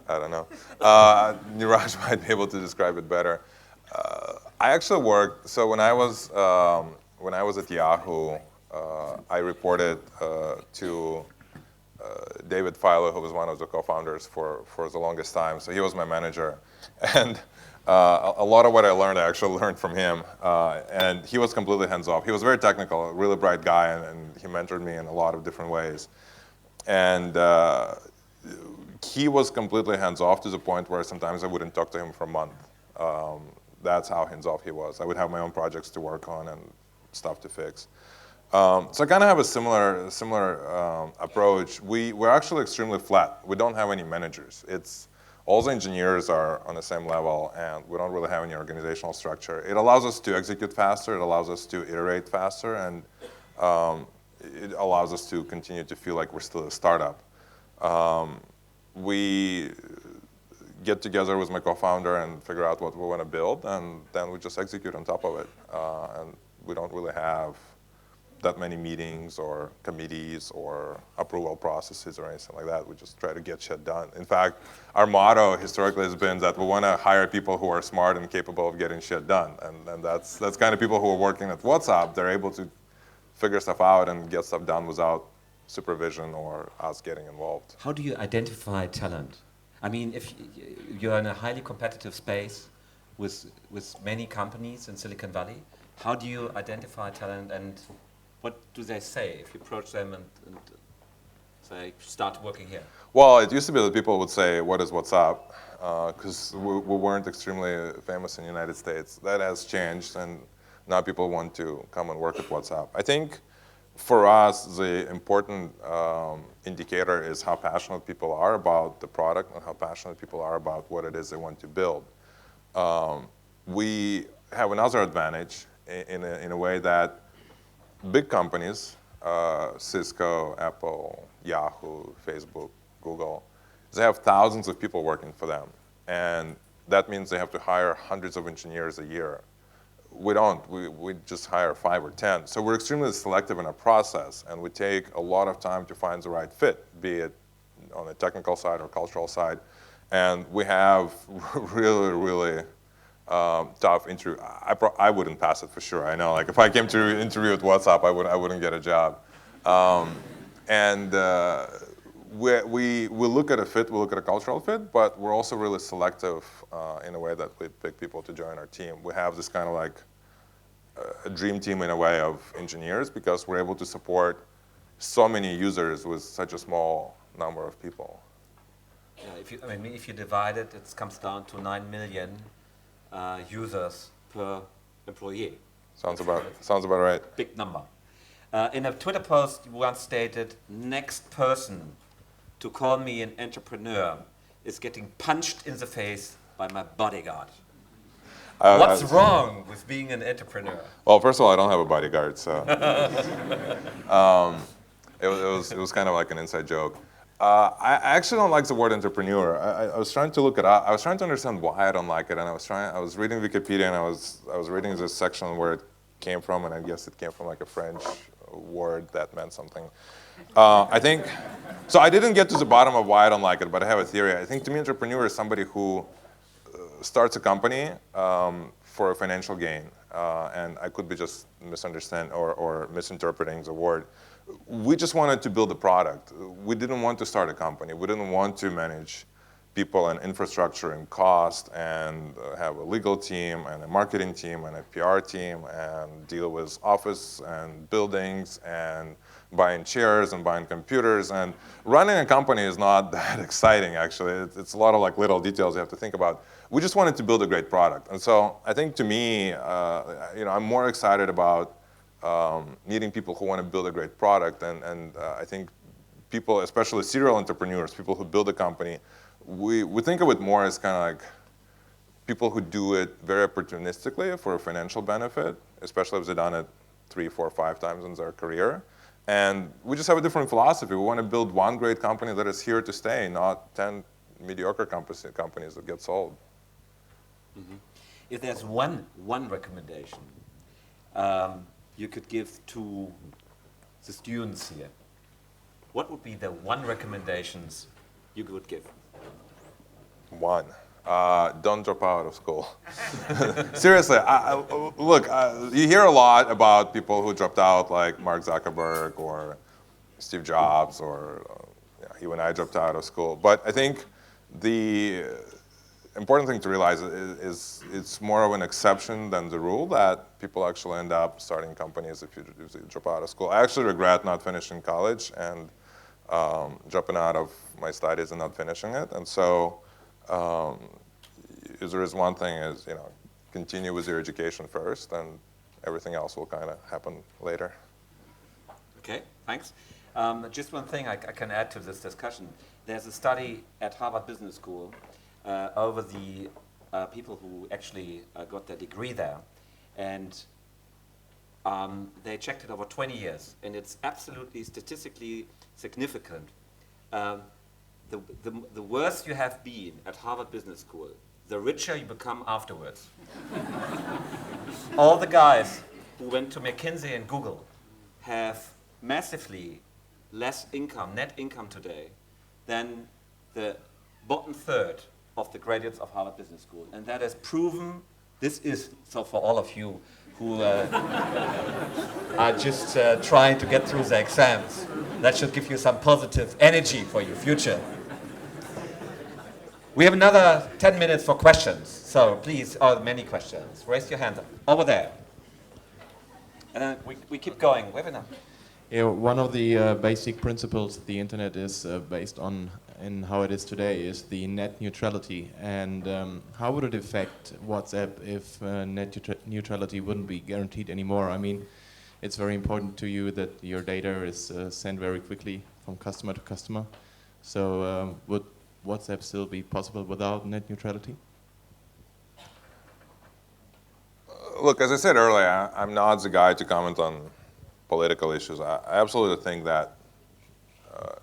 I don't know. Niraj might be able to describe it better. I actually worked, so when I was at Yahoo, I reported to David Filer, who was one of the co-founders for the longest time. So he was my manager. And a lot of what I learned, I actually learned from him. And he was completely hands-off. He was very technical, a really bright guy, and he mentored me in a lot of different ways. And he was completely hands-off to the point where sometimes I wouldn't talk to him for a month. That's how hands-off he was. I would have my own projects to work on and stuff to fix. So I kind of have a similar approach. We're actually extremely flat. We don't have any managers. All the engineers are on the same level, and we don't really have any organizational structure. It allows us to execute faster. It allows us to iterate faster, and it allows us to continue to feel like we're still a startup. We get together with my co-founder and figure out what we want to build, and then we just execute on top of it. And we don't really have that many meetings or committees or approval processes or anything like that. We just try to get shit done. In fact, our motto historically has been that we want to hire people who are smart and capable of getting shit done. And that's kind of people who are working at WhatsApp. They're able to figure stuff out and get stuff done without supervision or us getting involved. How do you identify talent? I mean, if you're in a highly competitive space with many companies in Silicon Valley, how do you identify talent, and what do they say if you approach them and say, start working here? Well, it used to be that people would say, what is WhatsApp? Because we weren't extremely famous in the United States. That has changed, and now people want to come and work at WhatsApp. I think for us, the important indicator is how passionate people are about the product and how passionate people are about what it is they want to build. We have another advantage in a way that big companies, Cisco, Apple, Yahoo, Facebook, Google, they have thousands of people working for them. And that means they have to hire hundreds of engineers a year. We don't. We just hire 5 or 10. So we're extremely selective in our process, and we take a lot of time to find the right fit, be it on the technical side or cultural side. And we have really, really tough interview. I wouldn't pass it for sure. I know. Like if I came to interview at WhatsApp, I wouldn't get a job. And we look at a fit, we look at a cultural fit, but we're also really selective in a way that we pick people to join our team. We have this kind of like a dream team in a way of engineers because we're able to support so many users with such a small number of people. Yeah, if you divide it, it comes down to 9 million users per employee. Sounds about right. Big number. In a Twitter post, you once stated, "Next person to call me an entrepreneur is getting punched in the face by my bodyguard." What's wrong with being an entrepreneur? Well, first of all, I don't have a bodyguard, so it was kind of like an inside joke. I actually don't like the word entrepreneur. I was trying to look it up. I was trying to understand why I don't like it, and I was reading Wikipedia, and I was reading this section where it came from, and I guess it came from like a French word that meant something. I think so. I didn't get to the bottom of why I don't like it, but I have a theory. I think to me, entrepreneur is somebody who starts a company for a financial gain, and I could be just misunderstanding or misinterpreting the word. We just wanted to build a product. We didn't want to start a company. We didn't want to manage people and infrastructure and cost and have a legal team and a marketing team and a PR team and deal with office and buildings and buying chairs and buying computers. And running a company is not that exciting, actually. It's a lot of like little details you have to think about. We just wanted to build a great product. And so I think to me, I'm more excited about meeting people who want to build a great product. And I think people, especially serial entrepreneurs, people who build a company, we think of it more as kind of like people who do it very opportunistically for a financial benefit, especially if they've done it 3, 4, 5 times in their career. And we just have a different philosophy. We want to build one great company that is here to stay, not 10 mediocre companies that get sold. Mm-hmm. If there's one recommendation you could give to the students here, what would be the one recommendations you would give? One, don't drop out of school. Seriously, look, you hear a lot about people who dropped out, like Mark Zuckerberg or Steve Jobs, or you and I dropped out of school. But I think the important thing to realize is it's more of an exception than the rule that people actually end up starting companies if you drop out of school. I actually regret not finishing college and dropping out of my studies and not finishing it. And so there is one thing is, continue with your education first, and everything else will kind of happen later. Okay, thanks. Just one thing I can add to this discussion. There's a study at Harvard Business School over the people who actually got their degree there. And they checked it over 20 years, and it's absolutely statistically significant. The worse you have been at Harvard Business School, the richer you become afterwards. All the guys who went to McKinsey and Google have massively less income, net income today, than the bottom third of the graduates of Harvard Business School. And that is proven, so for all of you who are just trying to get through the exams, that should give you some positive energy for your future. We have another 10 minutes for questions. So please, many questions. Raise your hand over there. And then we keep going. We have enough. Yeah, one of the basic principles the internet is based on and how it is today is the net neutrality. And how would it affect WhatsApp if net neutrality wouldn't be guaranteed anymore? I mean, it's very important to you that your data is sent very quickly from customer to customer. So would WhatsApp still be possible without net neutrality? Look, as I said earlier, I'm not the guy to comment on political issues. I absolutely think that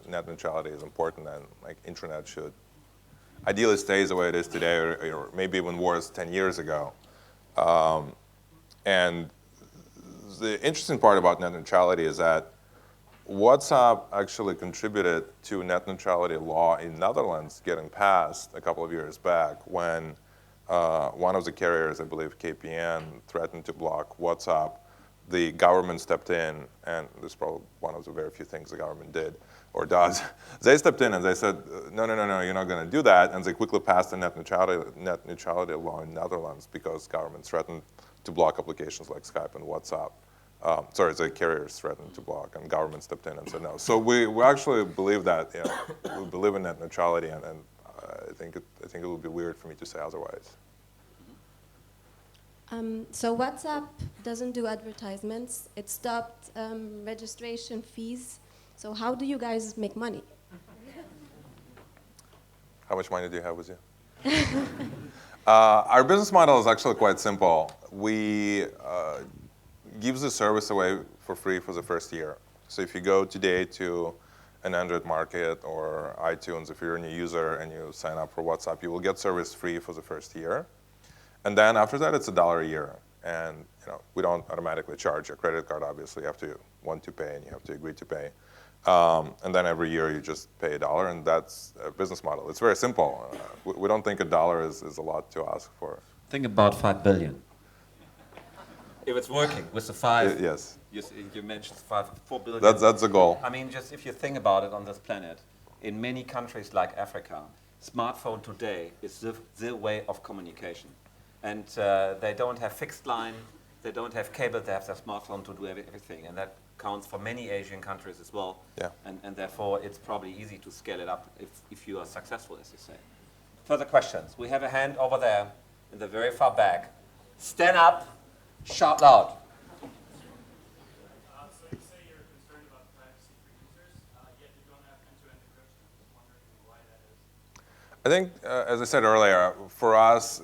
net neutrality is important, and like internet should ideally stay the way it is today, or maybe even worse 10 years ago. And the interesting part about net neutrality is that WhatsApp actually contributed to net neutrality law in Netherlands getting passed a couple of years back when one of the carriers, I believe KPN, threatened to block WhatsApp the government stepped in, and this is probably one of the very few things the government did or does. They stepped in and they said, no, you're not going to do that. And they quickly passed the net neutrality law in Netherlands because governments threatened to block applications like Skype and WhatsApp. The carriers threatened to block, and government stepped in and said no. So we actually believe that, we believe in net neutrality, and I think it would be weird for me to say otherwise. So WhatsApp doesn't do advertisements. It stopped registration fees. So how do you guys make money? How much money do you have with you? Our business model is actually quite simple. We give the service away for free for the first year. So if you go today to an Android market or iTunes, if you're a new user and you sign up for WhatsApp, you will get service free for the first year. And then after that, it's $1 a year. And we don't automatically charge your credit card, obviously. You have to want to pay and you have to agree to pay. And then every year you just pay $1, and that's a business model. It's very simple. We don't think $1 is a lot to ask for. Think about 5 billion. If it's working with the 5, yes. You mentioned 4 billion. That's the goal. I mean, just if you think about it on this planet, in many countries like Africa, smartphone today is the way of communication. And they don't have fixed line, they don't have cable, they have their smartphone to do everything. And that counts for many Asian countries as well. Yeah. And therefore, it's probably easy to scale it up if you are successful, as you say. Further questions? We have a hand over there in the very far back. Stand up, shout loud. So you say you're concerned about privacy for users, yet you don't have end-to-end encryption. I'm wondering why that is. I think, as I said earlier, for us,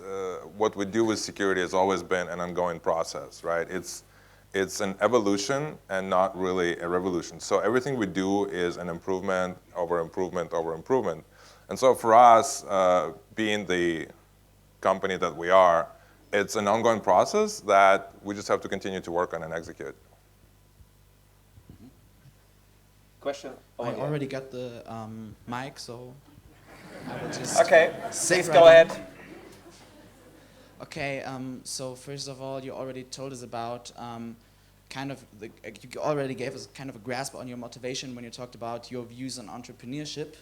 what we do with security has always been an ongoing process, right? It's an evolution and not really a revolution. So everything we do is an improvement over improvement over improvement. And so for us, being the company that we are, it's an ongoing process that we just have to continue to work on and execute. Question? I already got the mic, so I will just Okay, say please right go on. ahead. Okay, so first of all, you already told us about you already gave us kind of a grasp on your motivation when you talked about your views on entrepreneurship.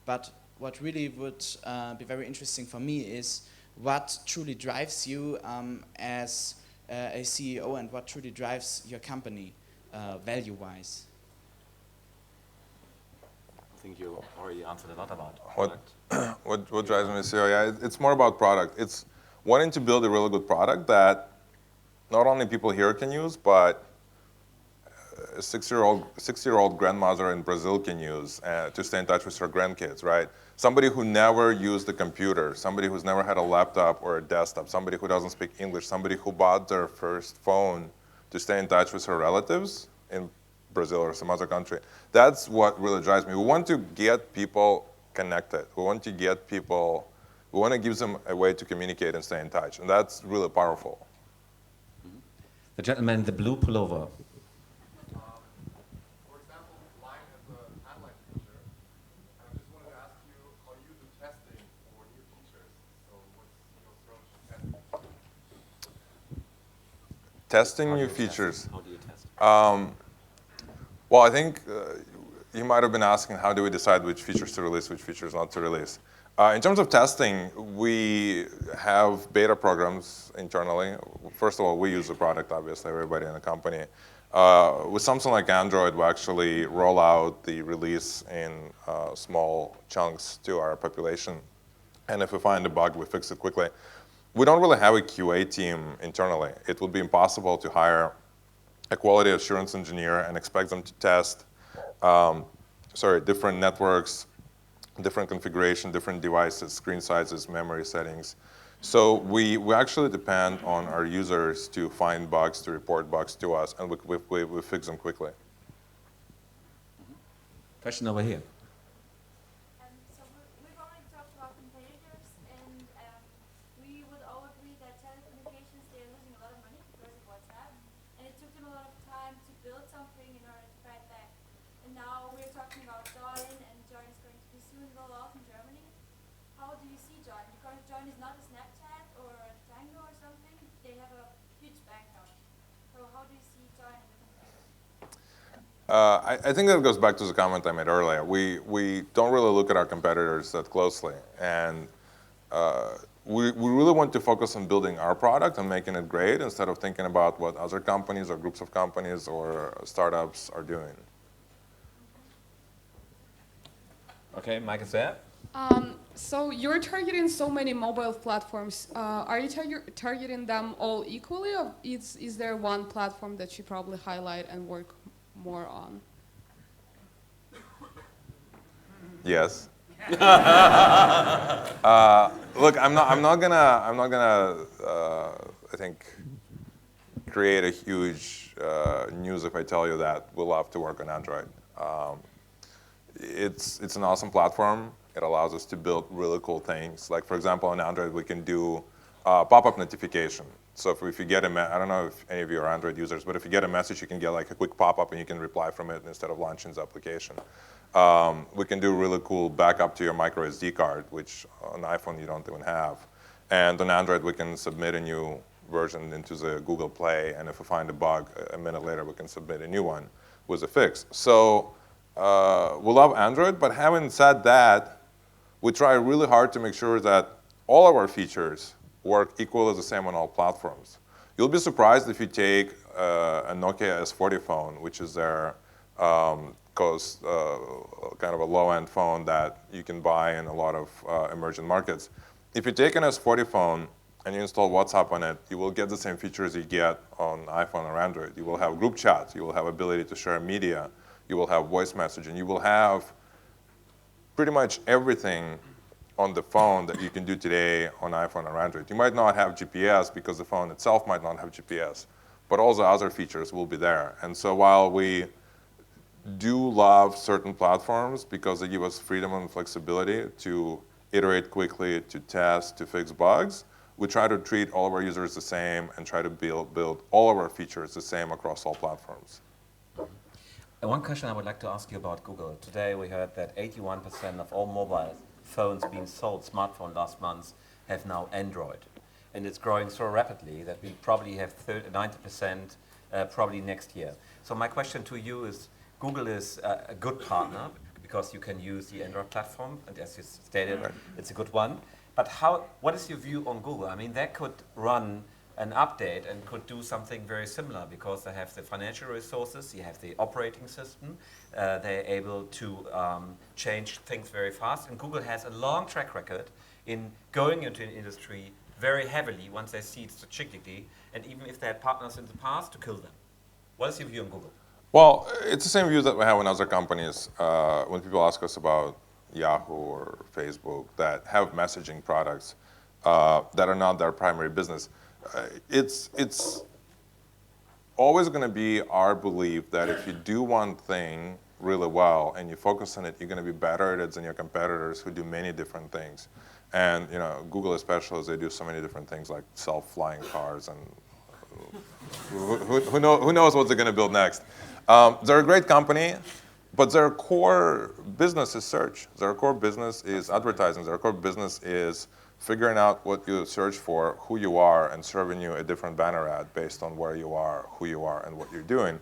But what really would be very interesting for me is what truly drives you as a CEO, and what truly drives your company value-wise. I think you already answered a lot about What drives me to CEO? Yeah, it's more about product. It's wanting to build a really good product that not only people here can use, but a 6-year-old grandmother in Brazil can use to stay in touch with her grandkids, right? Somebody who never used a computer, somebody who's never had a laptop or a desktop, somebody who doesn't speak English, somebody who bought their first phone to stay in touch with her relatives in Brazil or some other country. That's what really drives me. We want to get people connected. We want to give them a way to communicate and stay in touch, and that's really powerful. The gentleman in the blue pullover. For example, Line has a timeline feature. I just wanted to ask you how you do testing for new features. So what's your approach to testing? Testing new features. How do you test? Well, I think you might have been asking how do we decide which features to release, which features not to release. In terms of testing, we have beta programs internally. First of all, we use the product, obviously, everybody in the company. With something like Android, we actually roll out the release in small chunks to our population. And if we find a bug, we fix it quickly. We don't really have a QA team internally. It would be impossible to hire a quality assurance engineer and expect them to test different networks, different configuration, different devices, screen sizes, memory settings. So we actually depend on our users to find bugs, to report bugs to us, and we fix them quickly. Question over here. So we've already talked about competitors, and we would all agree that telecommunications, they're losing a lot of money because of WhatsApp, and it took them a lot of time to build something in order to fight back. And now we're talking about Join, and Join is going to be soon rolled out in Germany. How do you see Join? Because Join is not a Snapchat or a Tango or something. They have a huge bank account. So how do you see joining the competitor? I think that goes back to the comment I made earlier. We don't really look at our competitors that closely, and we really want to focus on building our product and making it great instead of thinking about what other companies or groups of companies or startups are doing. Okay, Mike is there. So you're targeting so many mobile platforms. Are you targeting them all equally, or is there one platform that you probably highlight and work more on? Yes. Look, I'm not gonna I think create a huge news if I tell you that we love to work on Android. It's an awesome platform. It allows us to build really cool things. Like, for example, on Android, we can do pop-up notification. So if you get I don't know if any of you are Android users, but if you get a message, you can get like a quick pop-up and you can reply from it instead of launching the application. We can do really cool backup to your micro SD card, which on iPhone you don't even have. And on Android, we can submit a new version into the Google Play, and if we find a bug, a minute later, we can submit a new one with a fix. So we love Android, but having said that, we try really hard to make sure that all of our features work equally the same on all platforms. You'll be surprised if you take a Nokia S40 phone, which is their kind of a low-end phone that you can buy in a lot of emerging markets. If you take an S40 phone and you install WhatsApp on it, you will get the same features you get on iPhone or Android. You will have group chat, you will have ability to share media, you will have voice messaging, you will have pretty much everything on the phone that you can do today on iPhone or Android. You might not have GPS because the phone itself might not have GPS, but all the other features will be there. And so while we do love certain platforms because they give us freedom and flexibility to iterate quickly, to test, to fix bugs, we try to treat all of our users the same and try to build all of our features the same across all platforms. One question I would like to ask you about Google. Today we heard that 81% of all mobile phones being sold, smartphone last month, have now Android. And it's growing so rapidly that we probably have 90% probably next year. So my question to you is, Google is a good partner because you can use the Android platform, and as you stated, it's a good one. But what is your view on Google? I mean, they could run an update and could do something very similar because they have the financial resources, you have the operating system, they're able to change things very fast. And Google has a long track record in going into an industry very heavily once they see it strategically, and even if they had partners in the past, to kill them. What is your view on Google? Well, it's the same view that we have in other companies. When people ask us about Yahoo or Facebook that have messaging products that are not their primary business, it's always going to be our belief that if you do one thing really well and you focus on it, you're going to be better at it than your competitors who do many different things. And Google especially, they do so many different things like self-flying cars, and who knows what they're going to build next. They're a great company, but their core business is search. Their core business is advertising. Their core business is figuring out what you search for, who you are, and serving you a different banner ad based on where you are, who you are, and what you're doing.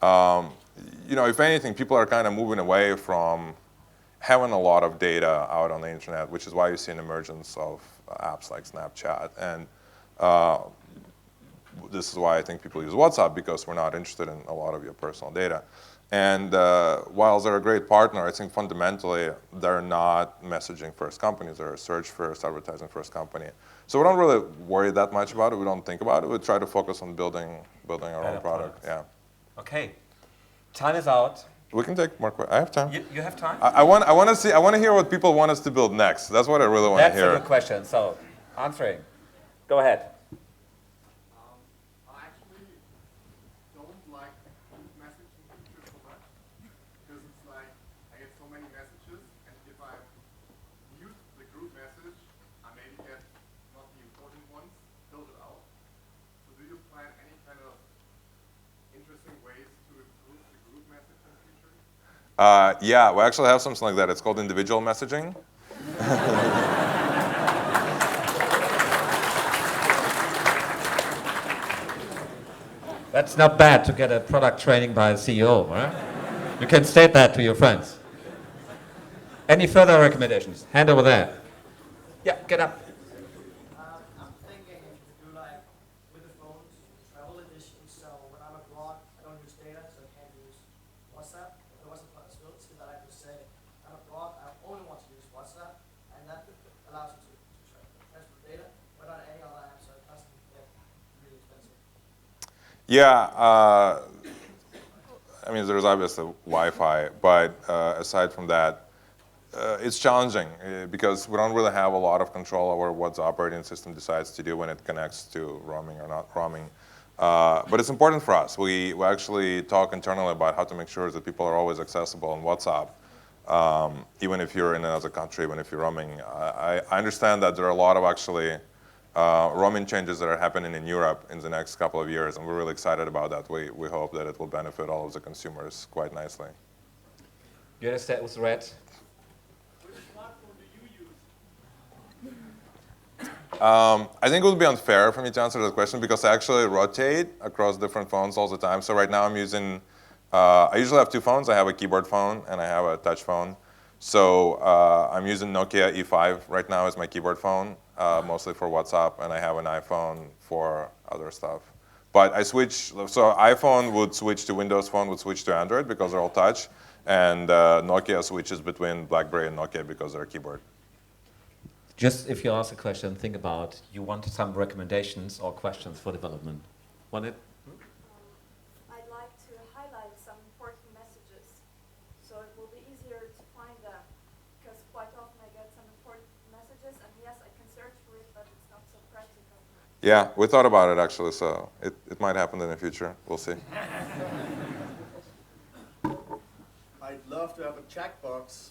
If anything, people are kind of moving away from having a lot of data out on the internet, which is why you see an emergence of apps like Snapchat. And this is why I think people use WhatsApp, because we're not interested in a lot of your personal data. And while they're a great partner, I think fundamentally they're not messaging first companies. They're a search first, advertising first company. So we don't really worry that much about it. We don't think about it. We try to focus on building our own product. Yeah. Okay, time is out. We can take more questions. I have time. You have time? I want to hear what people want us to build next. That's what I really want to hear. That's a good question. So, answering. Go ahead. I actually don't like group messaging features so much because it's like I get so many messages, and if I mute the group message, I maybe get not the important ones filtered out. So do you plan any kind of interesting ways to improve the group messaging feature? Yeah, we actually have something like that. It's called individual messaging. That's not bad to get a product training by a CEO, right? You can state that to your friends. Any further recommendations? Hand over there. Yeah, get up. I'm thinking to do like with the phones, travel edition. So when I'm abroad, I don't use data, so I can't use WhatsApp. There was a possibility that I could say I'm abroad, I only want to use WhatsApp, and that allows you to transfer data without any other app, so it doesn't get really expensive. Yeah, I mean, there's obviously Wi-Fi, but aside from that, it's challenging because we don't really have a lot of control over what the operating system decides to do when it connects to roaming or not roaming. But it's important for us. We actually talk internally about how to make sure that people are always accessible on WhatsApp, even if you're in another country, even if you're roaming. I understand that there are a lot of actually roaming changes that are happening in Europe in the next couple of years, and we're really excited about that. We hope that it will benefit all of the consumers quite nicely. You understand with red? I think it would be unfair for me to answer that question because I actually rotate across different phones all the time. So right now I'm using, I usually have two phones. I have a keyboard phone and I have a touch phone. So I'm using Nokia E5 right now as my keyboard phone, mostly for WhatsApp, and I have an iPhone for other stuff. But I switch, so iPhone would switch to Windows Phone, would switch to Android because they're all touch, and Nokia switches between BlackBerry and Nokia because they're keyboard. Just if you ask a question, think about you want some recommendations or questions for development. Want it? I'd like to highlight some important messages, so it will be easier to find them, because quite often I get some important messages, and yes, I can search for it, but it's not so practical. Yeah, we thought about it actually, so it might happen in the future. We'll see. I'd love to have a checkbox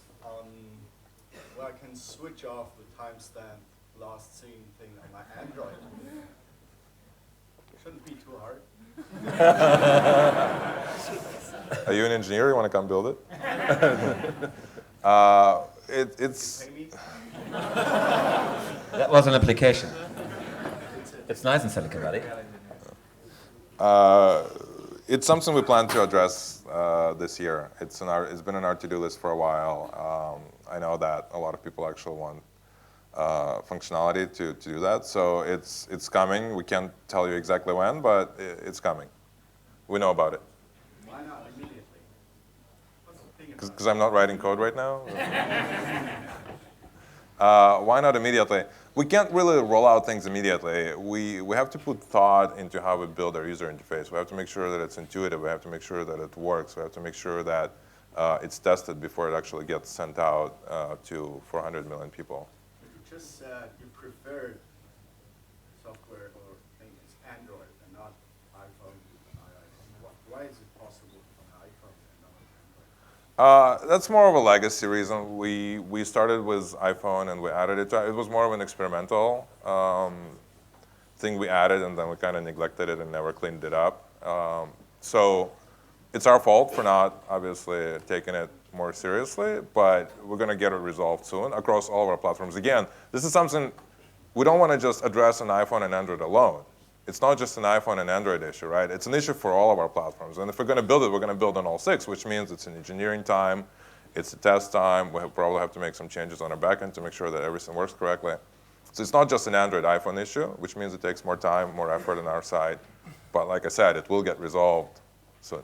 where I can switch off the timestamp last seen thing on my Android. Shouldn't be too hard. Are you an engineer? You want to come build it? It's. That was an application. It's nice in Silicon Valley. It's something we plan to address this year. It's been on our to-do list for a while. I know that a lot of people actually want functionality to do that, so it's coming. We can't tell you exactly when, but it's coming. We know about it. Why not immediately? Because I'm not writing code right now? Why not immediately? We can't really roll out things immediately. We have to put thought into how we build our user interface. We have to make sure that it's intuitive. We have to make sure that it works. We have to make sure that it's tested before it actually gets sent out to 400 million people. You just said you preferred software or things Android and not iPhone and iOS. Why is it possible on iPhone and not Android? That's more of a legacy reason. We started with iPhone and we added it. It was more of an experimental thing we added, and then we kind of neglected it and never cleaned it up. So it's our fault for not obviously taking it more seriously, but we're going to get it resolved soon across all of our platforms. Again, this is something we don't want to just address on iPhone and Android alone. It's not just an iPhone and Android issue, right? It's an issue for all of our platforms. And if we're going to build it, we're going to build on all six, which means it's an engineering time, it's a test time. We probably have to make some changes on our backend to make sure that everything works correctly. So it's not just an Android iPhone issue, which means it takes more time, more effort on our side. But like I said, it will get resolved soon.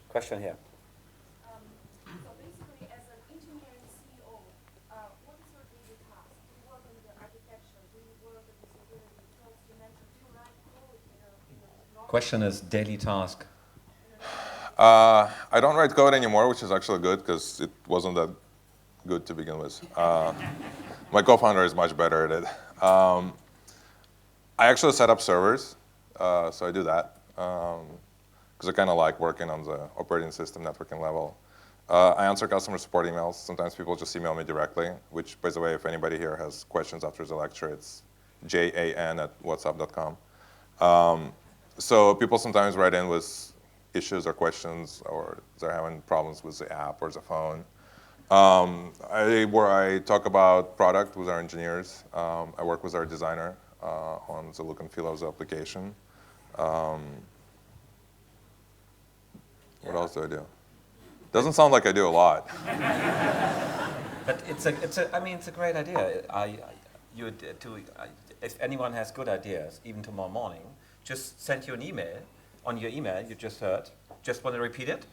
Question here. So basically, as an engineering CEO, what is your daily task? Do you work on the architecture? Do you work on usability? Because you mentioned do you write code in a Question is daily task. I don't write code anymore, which is actually good because it wasn't that good to begin with. My co-founder is much better at it. I actually set up servers, so I do that because I kind of like working on the operating system networking level. I answer customer support emails. Sometimes people just email me directly, which, by the way, if anybody here has questions after the lecture, it's jan@whatsapp.com. So people sometimes write in with issues or questions, or they're having problems with the app or the phone. Where I talk about product with our engineers. I work with our designer on the look and feel of the application. What else do I do? Doesn't sound like I do a lot. But I mean, it's a great idea. If anyone has good ideas, even tomorrow morning, just send you an email. On your email, you just heard. Just want to repeat it?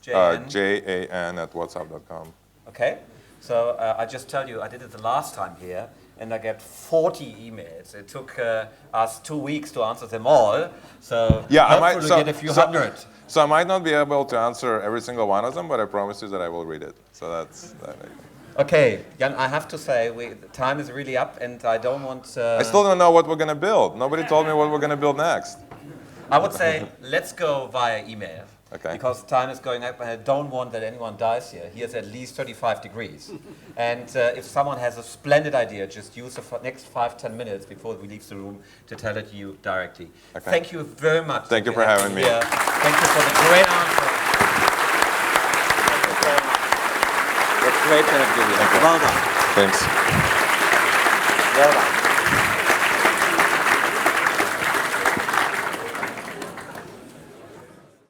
JAN@whatsapp.com. Okay. So I just tell you, I did it the last time here, and I get 40 emails. It took us 2 weeks to answer them all. So yeah, hopefully we get a few hundred. So I might not be able to answer every single one of them, but I promise you that I will read it. So that's that. Okay, Jan, I have to say, the time is really up, and I don't want... I still don't know what we're going to build. Nobody told me what we're going to build next. I would say, let's go via email. Okay. Because time is going up, and I don't want that anyone dies here. Here's at least 35 degrees. And if someone has a splendid idea, just use the next 5-10 minutes before we leave the room to tell it to you directly. Okay. Thank you very much. Thank you for having me. Thank you for the great answer. It's great to have you here. Well done. Thanks. Well done.